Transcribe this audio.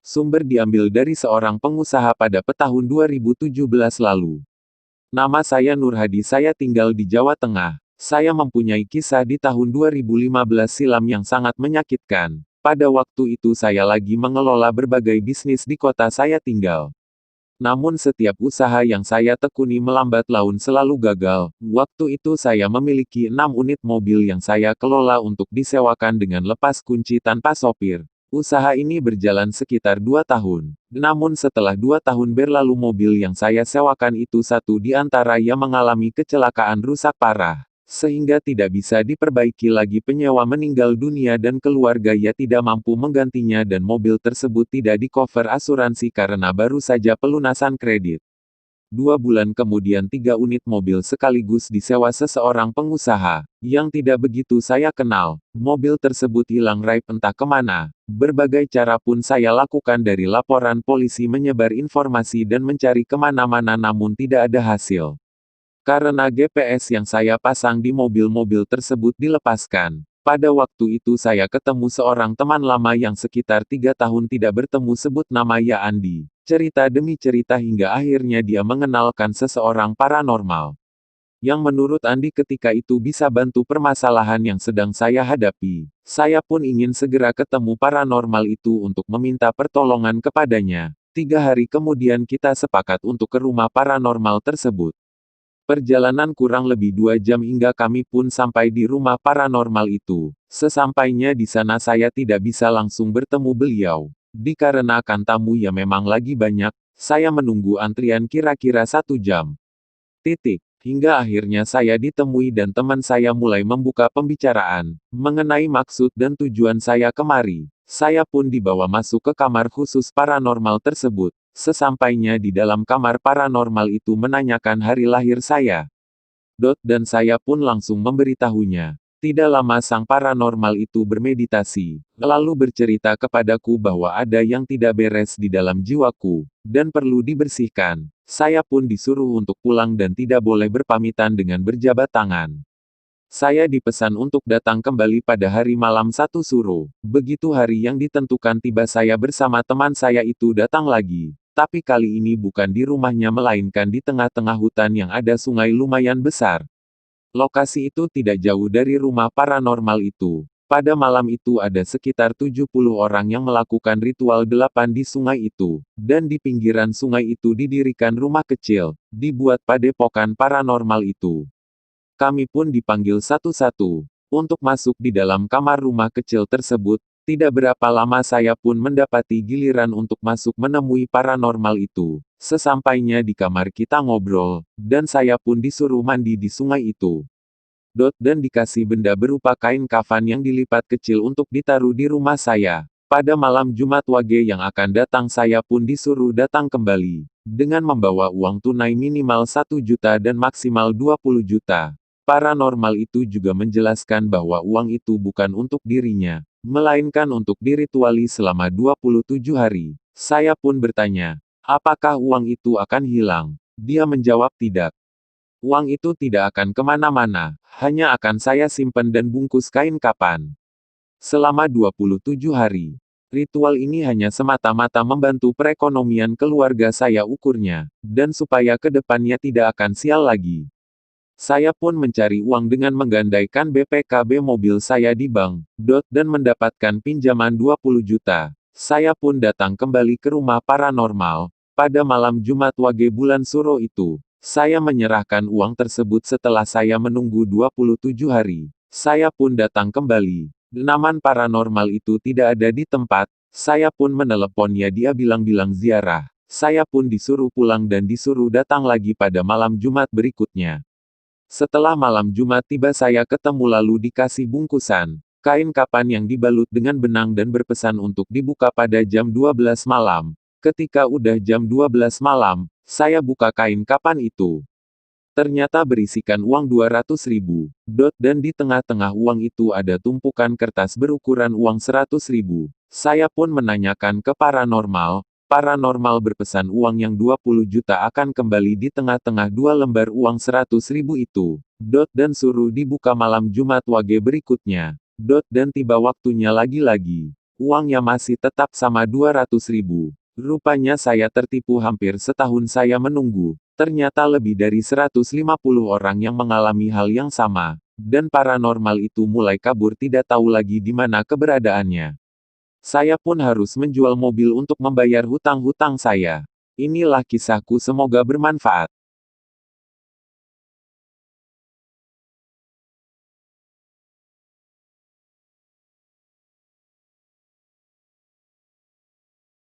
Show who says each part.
Speaker 1: Sumber diambil dari seorang pengusaha pada tahun 2017 lalu. Nama saya Nur Hadi, saya tinggal di Jawa Tengah. Saya mempunyai kisah di tahun 2015 silam yang sangat menyakitkan. Pada waktu itu saya lagi mengelola berbagai bisnis di kota saya tinggal. Namun setiap usaha yang saya tekuni melambat laun selalu gagal. Waktu itu saya memiliki 6 unit mobil yang saya kelola untuk disewakan dengan lepas kunci tanpa sopir. Usaha ini berjalan sekitar 2 tahun. Namun setelah 2 tahun berlalu mobil yang saya sewakan itu satu di antara yang mengalami kecelakaan rusak parah. Sehingga tidak bisa diperbaiki lagi, penyewa meninggal dunia dan keluarga tidak mampu menggantinya dan mobil tersebut tidak di-cover asuransi karena baru saja pelunasan kredit. 2 bulan kemudian 3 unit mobil sekaligus disewa seseorang pengusaha, yang tidak begitu saya kenal. Mobil tersebut hilang raib entah kemana. Berbagai cara pun saya lakukan, dari laporan polisi, menyebar informasi dan mencari kemana-mana namun tidak ada hasil. Karena GPS yang saya pasang di mobil-mobil tersebut dilepaskan. Pada waktu itu saya ketemu seorang teman lama yang sekitar 3 tahun tidak bertemu, sebut nama Andi. Cerita demi cerita hingga akhirnya dia mengenalkan seseorang paranormal. Yang menurut Andi ketika itu bisa bantu permasalahan yang sedang saya hadapi. Saya pun ingin segera ketemu paranormal itu untuk meminta pertolongan kepadanya. 3 hari kemudian kita sepakat untuk ke rumah paranormal tersebut. Perjalanan kurang lebih 2 jam hingga kami pun sampai di rumah paranormal itu. Sesampainya di sana saya tidak bisa langsung bertemu beliau. Dikarenakan tamu yang memang lagi banyak, saya menunggu antrian kira-kira 1 jam. Hingga akhirnya saya ditemui dan teman saya mulai membuka pembicaraan mengenai maksud dan tujuan saya kemari. Saya pun dibawa masuk ke kamar khusus paranormal tersebut. Sesampainya di dalam kamar paranormal itu menanyakan hari lahir saya. Dan saya pun langsung memberitahunya. Tidak lama sang paranormal itu bermeditasi, lalu bercerita kepadaku bahwa ada yang tidak beres di dalam jiwaku, dan perlu dibersihkan. Saya pun disuruh untuk pulang dan tidak boleh berpamitan dengan berjabat tangan. Saya dipesan untuk datang kembali pada hari malam 1 Suro. Begitu hari yang ditentukan tiba, saya bersama teman saya itu datang lagi. Tapi kali ini bukan di rumahnya melainkan di tengah-tengah hutan yang ada sungai lumayan besar. Lokasi itu tidak jauh dari rumah paranormal itu. Pada malam itu ada sekitar 70 orang yang melakukan ritual 8 di sungai itu. Dan di pinggiran sungai itu didirikan rumah kecil, dibuat padepokan paranormal itu. Kami pun dipanggil satu-satu untuk masuk di dalam kamar rumah kecil tersebut. Tidak berapa lama saya pun mendapati giliran untuk masuk menemui paranormal itu. Sesampainya di kamar kita ngobrol, dan saya pun disuruh mandi di sungai itu. Dan dikasih benda berupa kain kafan yang dilipat kecil untuk ditaruh di rumah saya. Pada malam Jumat Wage yang akan datang saya pun disuruh datang kembali, dengan membawa uang tunai minimal 1 juta dan maksimal 20 juta. Paranormal itu juga menjelaskan bahwa uang itu bukan untuk dirinya, melainkan untuk dirituali selama 27 hari. Saya pun bertanya, apakah uang itu akan hilang? Dia menjawab tidak. Uang itu tidak akan kemana-mana, hanya akan saya simpan dan bungkus kain kafan. Selama 27 hari. Ritual ini hanya semata-mata membantu perekonomian keluarga saya ukurnya, dan supaya ke depannya tidak akan sial lagi. Saya pun mencari uang dengan menggandaikan BPKB mobil saya di bank, dan mendapatkan pinjaman 20 juta. Saya pun datang kembali ke rumah paranormal. Pada malam Jumat Wage bulan Suro itu, saya menyerahkan uang tersebut setelah saya menunggu 27 hari. Saya pun datang kembali. Namun paranormal itu tidak ada di tempat. Saya pun meneleponnya, dia bilang-bilang ziarah. Saya pun disuruh pulang dan disuruh datang lagi pada malam Jumat berikutnya. Setelah malam Jumat tiba saya ketemu lalu dikasih bungkusan kain kafan yang dibalut dengan benang dan berpesan untuk dibuka pada jam 12 malam. Ketika udah jam 12 malam, saya buka kain kafan itu. Ternyata berisikan uang 200 ribu. Dan di tengah-tengah uang itu ada tumpukan kertas berukuran uang 100 ribu. Saya pun menanyakan ke paranormal. Paranormal berpesan uang yang 20 juta akan kembali di tengah-tengah 2 lembar uang 100 ribu itu. Dan suruh dibuka malam Jumat Wage berikutnya. Dan tiba waktunya lagi-lagi. Uangnya masih tetap sama 200.000. Rupanya saya tertipu hampir setahun saya menunggu. Ternyata lebih dari 150 orang yang mengalami hal yang sama. Dan paranormal itu mulai kabur tidak tahu lagi di mana keberadaannya. Saya pun harus menjual mobil untuk membayar hutang-hutang saya. Inilah kisahku, semoga bermanfaat.